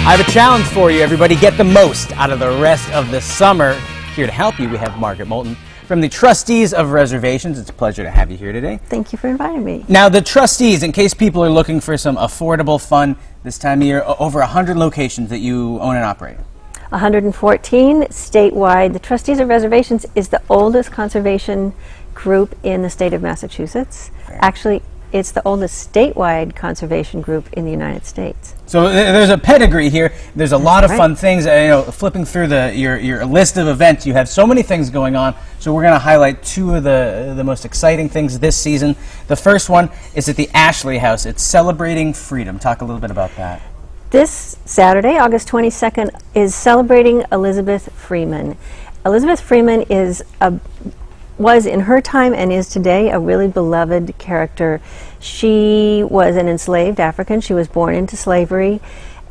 I have a challenge for you, everybody. Get the most out of the rest of the summer. Here to help you, we have Margaret Moulton from the Trustees of Reservations. It's a pleasure to have you here today. Thank you for inviting me. Now, the Trustees, in case people are looking for some affordable fun this time of year, over 100 locations that you own and operate. 114 statewide. The Trustees of Reservations is the oldest conservation group in the state of Massachusetts. Actually, it's the oldest statewide conservation group in the United States. So there's a pedigree here. There's a lot of fun things. You know, flipping through your list of events, you have so many things going on. So we're going to highlight two of the most exciting things this season. The first one is at the Ashley House. It's celebrating freedom. Talk a little bit about that. This Saturday, August 22nd, is celebrating Elizabeth Freeman. Elizabeth Freeman was in her time and is today a really beloved character. She was an enslaved African. She was born into slavery,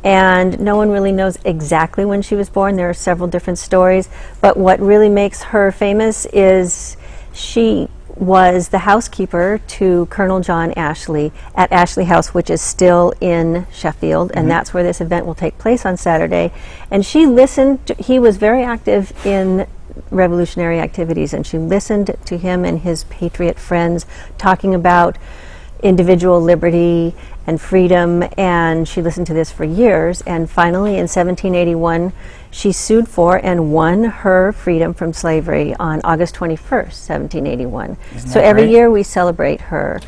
and no one really knows exactly when she was born. There are several different stories, but what really makes her famous is she was the housekeeper to Colonel John Ashley at Ashley House, which is still in Sheffield, and that's where this event will take place on Saturday. And she listened he was very active in revolutionary activities, and she listened to him and his patriot friends talking about individual liberty and freedom, and she listened to this for years, and finally in 1781 she sued for and won her freedom from slavery on August 21st, 1781. So every year we celebrate her.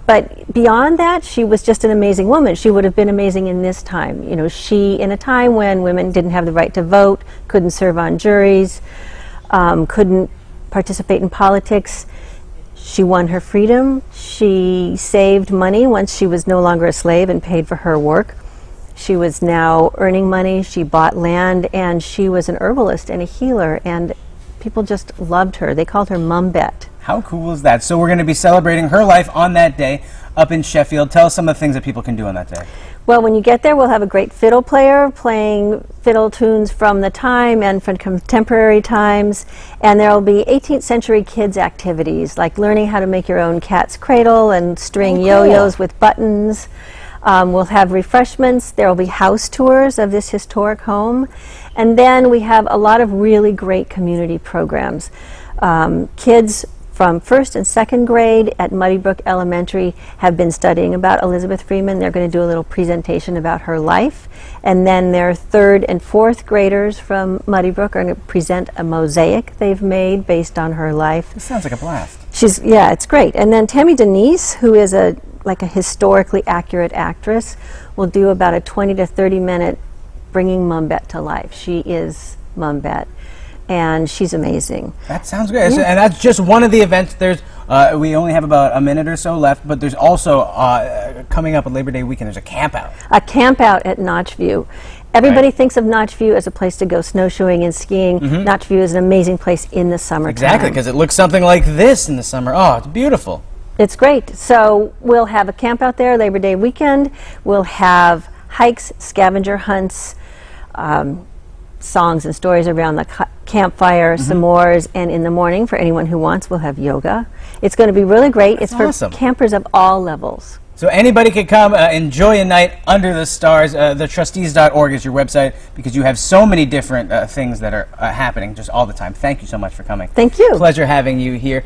But beyond that, she was just an amazing woman. She would have been amazing in this time. You know, she, in a time when women didn't have the right to vote, couldn't serve on juries, couldn't participate in politics, she won her freedom. She saved money once she was no longer a slave and paid for her work. She was now earning money. She bought land, and she was an herbalist and a healer, and people just loved her. They called her Mum Bet. How cool is that? So we're going to be celebrating her life on that day up in Sheffield. Tell us some of the things that people can do on that day. Well, when you get there, we'll have a great fiddle player playing fiddle tunes from the time and from contemporary times, and there will be 18th century kids activities like learning how to make your own cat's cradle and string yo-yos with buttons. We'll have refreshments. There will be house tours of this historic home, and then we have a lot of really great community programs. Kids from 1st and 2nd grade at Muddy Brook Elementary have been studying about Elizabeth Freeman. They're going to do a little presentation about her life. And then their 3rd and 4th graders from Muddy Brook are going to present a mosaic they've made based on her life. This sounds like a blast. Yeah, it's great. And then Tammy Denise, who is like a historically accurate actress, will do about a 20 to 30 minute bringing Mum Bet to life. She is Mum Bet, and she's amazing. That sounds great. Yeah. And that's just one of the events. There's we only have about a minute or so left, but there's also coming up on Labor Day weekend, there's a camp out. A camp out at Notch View. Everybody thinks of Notch View as a place to go snowshoeing and skiing. Notch View is an amazing place in the summertime. Exactly, because it looks something like this in the summer. Oh, it's beautiful. It's great. So we'll have a camp out there Labor Day weekend. We'll have hikes, scavenger hunts, songs and stories around the campfire, s'mores, and in the morning, for anyone who wants, we'll have yoga. It's going to be really great. It's for campers of all levels. So anybody can come enjoy a night under the stars. Thetrustees.org is your website, because you have so many different things that are happening just all the time. Thank you so much for coming. Thank you. Pleasure having you here.